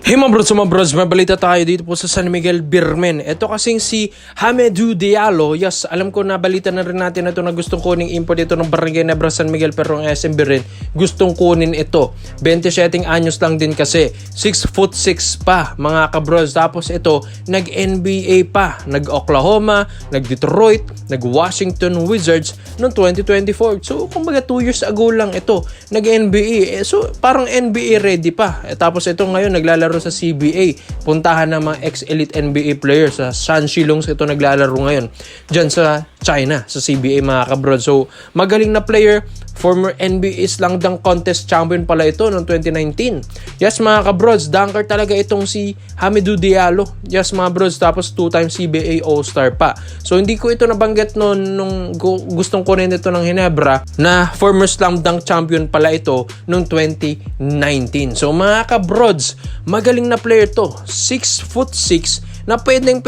Hey mga bros, may balita tayo dito po sa San Miguel Birmen. Ito kasing si Hamidou Diallo. Yes, alam ko na balita na rin natin ito na gustong kuning import ito ng Barangay Nebra San Miguel pero ang SMB rin gustong kunin ito. 27 anyos lang din kasi. 6'6" pa mga kabros. Tapos ito, nag-NBA pa. Nag-Oklahoma, nag-Detroit, nag-Washington Wizards noong 2024. So kumbaga 2 years ago lang ito. Nag-NBA. So parang NBA ready pa. Tapos ito ngayon naglalaro sa CBA. Puntahan ng mga ex-elite NBA players. Sa Shanxi Lungs ito naglalaro ngayon. Diyan sa China, sa CBA mga kabrod. So, magaling na player. Former NBA Slam Dunk Contest champion pala ito noong 2019. Yes mga kabrods, dunker talaga itong si Hamidou Diallo. Yes mga bros, tapos 2-time CBA All-Star pa. So hindi ko ito nabanggit noon nung gustong kunin ito ng Ginebra na former Slam Dunk champion pala ito noong 2019. So mga kabrods, magaling na player to. 6'6" na pwedeng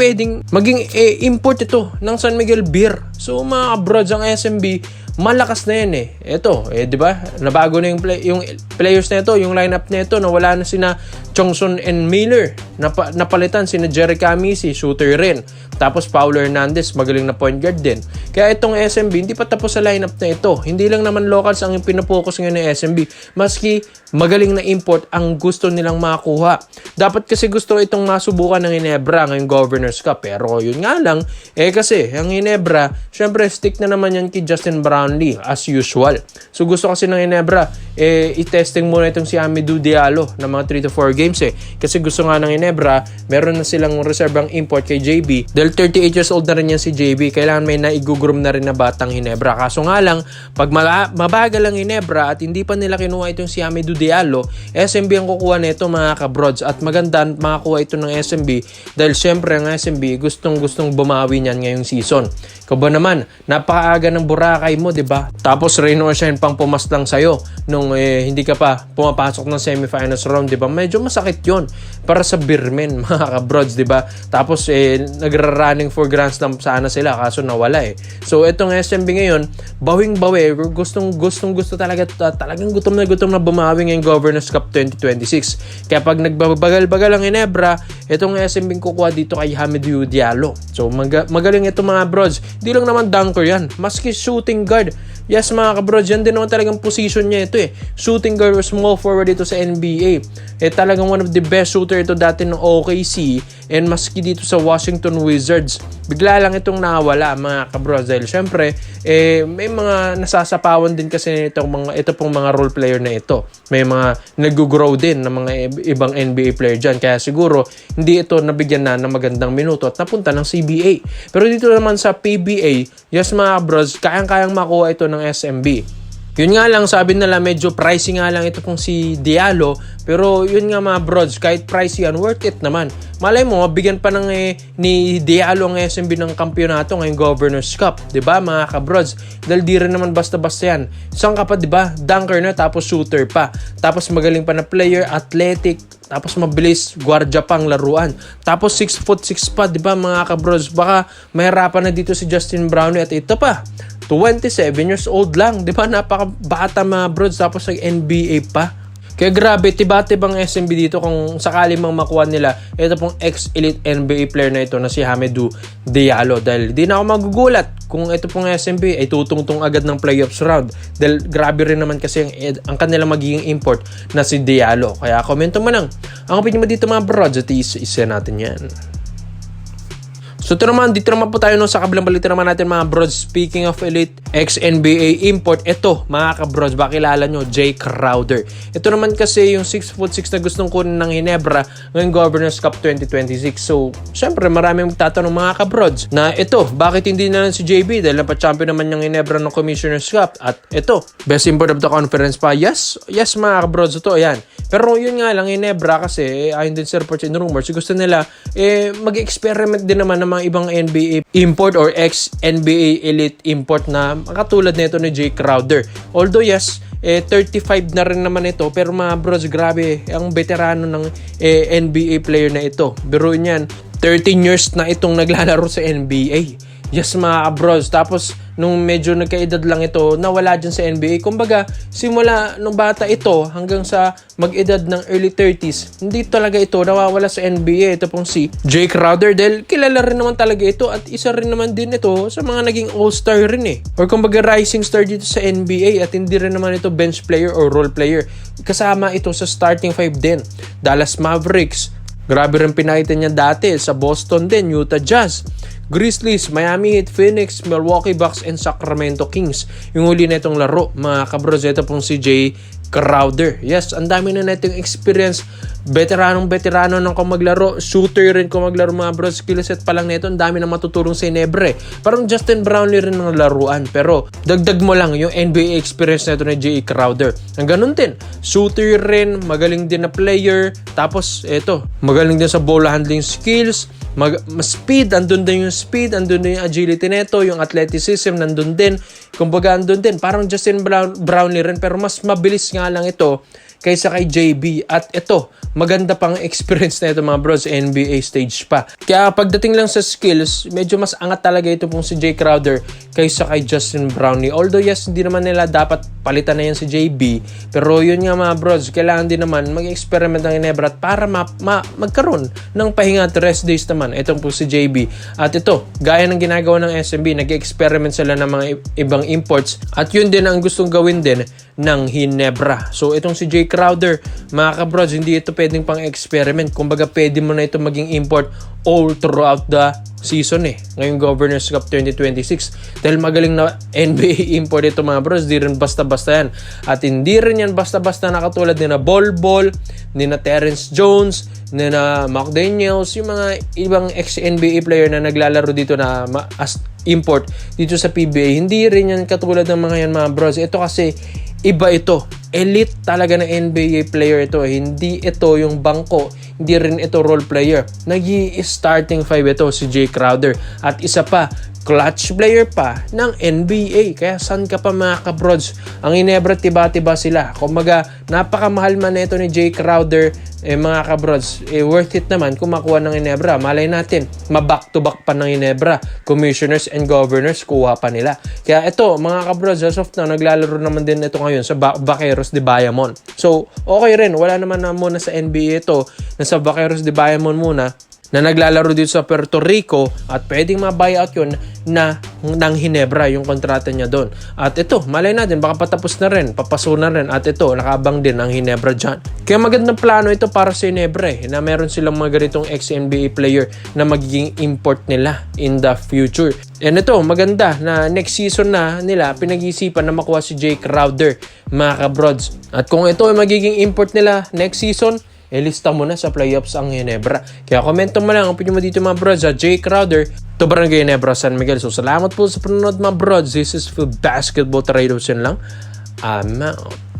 maging import ito ng San Miguel Beer. So mga kabrods, ang SMB malakas na yan Ito, di ba? Nabago na yung players na ito, yung lineup na ito, nawala na sina Chongson and Miller. Napalitan sina Jerry Camisi, shooter rin. Tapos Paulo Hernandez, magaling na point guard din. Kaya itong SMB, hindi pa tapos sa lineup na ito. Hindi lang naman locals ang pinapokus ngayon ng SMB. Maski magaling na import ang gusto nilang makakuha. Dapat kasi gusto itong masubukan ng Ginebra ngayong Governors Cup. Pero yun nga lang, kasi ang Ginebra, syempre stick na naman yan kay Justin Brownlee as usual. So gusto kasi ng Ginebra, i-testing muna itong si Hamidou Diallo ng mga 3 to 4 games Kasi gusto nga ng Ginebra, meron na silang reservang import kay JB. Dahil 38 years old na rin yan si JB, kailangan may naigugroom na rin na batang Ginebra. Kaso nga lang, pag mabagal ang Ginebra at hindi pa nila kinuha itong si Hamidou Diallo, SMB ang kukuha nito mga kabrods. At maganda makakuha ito ng SMB dahil syempre ang SMB gustong bumawi niyan ngayong season. Ikaw ba naman, napakaaga ng Boracay mo, di ba? Tapos Reno Ocean pang pumaslang sa'yo nung hindi ka pa pumapasok ng semifinals round, di ba? Medyo masakit yon para sa Birmen, mga kabrods, di ba? Tapos nagra-running for Grand Slam sana sila, kaso nawala So itong SMB ngayon, bawing-bawi, gustong-gusto talagang gutom na bumawi ngayong Governors Cup 2026. Kaya pag nagbabagal-bagal ang Ginebra, itong SMB kukuha dito kay Hamidou Diallo. So magaling ito mga brods. Hindi lang naman dunker yan. Maski shooting guard. Yes mga kabrods, yan din naman talagang position niya ito Shooting guard or small forward ito sa NBA. Talagang one of the best shooter ito dati ng OKC and maski dito sa Washington Wizards. Bigla lang itong nawala mga kabrods dahil syempre may mga nasasapawan din kasi ito pong mga role player na ito. May mga nag-grow din ng mga ibang NBA player dyan. Kaya siguro hindi ito nabigyan na ng magandang minuto at napunta ng CBA. Pero dito naman sa PBA, yes mga bros, kayang-kayang makuha ito ng SMB. Yun nga lang, sabi nila medyo pricey nga lang ito pong si Diallo. Pero yun nga mga brods, kahit pricey yan, worth it naman. Malay mo, mabigyan pa ng ni Diallo ang SMB ng kampyonato ngayong Governors Cup. Diba mga kabrods? Dahil di rin naman basta-basta yan. Isang ka pa, diba? Dunker na, tapos shooter pa. Tapos magaling pa na player, athletic, tapos mabilis, gwardiya pang laruan. Tapos 6'6" pa, diba mga kabrods? Baka mahirapan na dito si Justin Brownlee at ito pa. 27 years old lang, di ba? Napakabata mga brods, tapos nag-NBA pa. Kaya grabe, tiba-tibang SMB dito kung sakali mang makuha nila ito pong ex-elite NBA player na ito na si Hamidou Diallo. Dahil di na ako magugulat kung ito pong SMB ay tutungtong agad ng playoffs round. Dahil grabe rin naman kasi ang kanila magiging import na si Diallo. Kaya komento mo lang. Ang opinion mo dito mga brods at isa natin yan. So ito naman, dito naman po tayo sa kabilang balita naman natin mga brods. Speaking of elite ex-NBA import, ito mga kabrods, bakilala nyo, Jay Crowder. Ito naman kasi yung 6'6" na gustong kunin ng Ginebra ngayong Governors Cup 2026. So syempre maraming magtatanong mga kabrods na ito, bakit hindi na lang si JB dahil napag-champion naman yung Ginebra ng Commissioner's Cup. At ito, best import of the conference pa. Yes mga kabrods, ito, yan. Pero yun nga lang, Ginebra kasi ayon din sa reports and rumors, gusto nila mag-experiment din naman ng mga ibang NBA import or ex-NBA elite import na katulad nito ni Jay Crowder. Although yes, 35 na rin naman ito, pero mga bros, grabe ang veterano ng NBA player na ito. Biruin yan, 13 years na itong naglalaro sa NBA. Yes mga bros, tapos nung medyo nagkaedad lang ito, nawala dyan sa NBA. Kumbaga, simula nung bata ito hanggang sa mag-edad ng early 30s, hindi talaga ito nawawala sa NBA. Ito pong si Jay Crowder dahil kilala rin naman talaga ito at isa rin naman din ito sa mga naging all-star rin eh. Or kumbaga rising star dito sa NBA at hindi rin naman ito bench player or role player. Kasama ito sa starting 5 din. Dallas Mavericks, grabe rin pinakita niya dati sa Boston din, Utah Jazz, Grizzlies, Miami Heat, Phoenix, Milwaukee Bucks, and Sacramento Kings. Yung huli na itong laro, mga kabros, ito pong si Jay Crowder. Yes, ang dami na itong experience. Veteranong-veterano ng kung maglaro. Shooter rin kung maglaro, mga bros. Skillset pa lang nito, ang dami na matutulong sa Inebre. Parang Justin Brownlee rin ng laruan. Pero dagdag mo lang yung NBA experience na ito ni Jay Crowder. Ang ganun din. Shooter rin, magaling din na player. Tapos, eto, magaling din sa ball handling skills. Speed, andun din yung speed, andun din yung agility neto, yung athleticism nandun din. Kumbaga andun din, parang Justin Brownlee rin, pero mas mabilis nga lang ito kaysa kay JB. At ito, maganda pang experience na ito, mga bros, NBA stage pa. Kaya pagdating lang sa skills, medyo mas angat talaga ito pong si Jay Crowder kaysa kay Justin Brownlee. Although yes, hindi naman nila dapat palitan na yan si JB, pero yun nga, mga bros, kailangan din naman mag-experiment ng Ginebra at para magkaroon ng pahinga at rest days naman itong po si JB. At ito, gaya ng ginagawa ng SMB, nag-experiment sila ng mga ibang imports at yun din ang gustong gawin din ng Ginebra. So itong si Jay Crowder, mga kabrods, hindi ito pwedeng pang experiment. Kumbaga pwede mo na ito maging import all throughout the season eh. Ngayong Governors Cup 2026. Dahil magaling na NBA import ito, mga bros, di rin basta-basta yan. At hindi rin yan basta-basta na katulad ni na Bol, ni na Terrence Jones, ni na McDaniels, yung mga ibang ex-NBA player na naglalaro dito na as import dito sa PBA. Hindi rin yan katulad ng mga yan, mga bros. Ito kasi iba ito. Elite talaga na NBA player ito. Hindi ito yung bangko. Hindi rin ito role player. Nag-i-starting 5 ito si Jay Crowder. At isa pa, clutch player pa ng NBA. Kaya saan ka pa, mga kabrods? Ang Ginebra, tiba-tiba sila. Kumbaga, napakamahal man ito ni Jay Crowder, mga kabrods. Worth it naman kung makuha ng Ginebra. Malay natin, maback-to-back pa ng Ginebra. Commissioners and governors, kuha pa nila. Kaya ito, mga kabrods, as of now, naglalaro naman din ito ngayon sa Vaqueros de Bayamon. So, okay rin. Wala naman na muna sa NBA ito. Nasa Vaqueros de Bayamon muna na naglalaro dito sa Puerto Rico at pwedeng ma-buyout yun na ng Ginebra yung kontrata niya doon. At ito, malay natin, baka patapos na rin, papaso na rin. At ito, nakabang din ang Ginebra dyan. Kaya magandang plano ito para sa Ginebra na meron silang mga ganitong ex-NBA player na magiging import nila in the future. And ito, maganda na next season na nila pinag-iisipan na makuha si Jay Crowder, mga kabrods. At kung ito ay magiging import nila next season, lista mo na sa playoffs ang Ginebra. Kaya komento mo lang ang opinion mo dito, mga brods, sa Jay Crowder to Barangay Ginebra, San Miguel. So salamat po sa panonood, mga brods. This is for Basketball Trados. Yan lang. I'm out.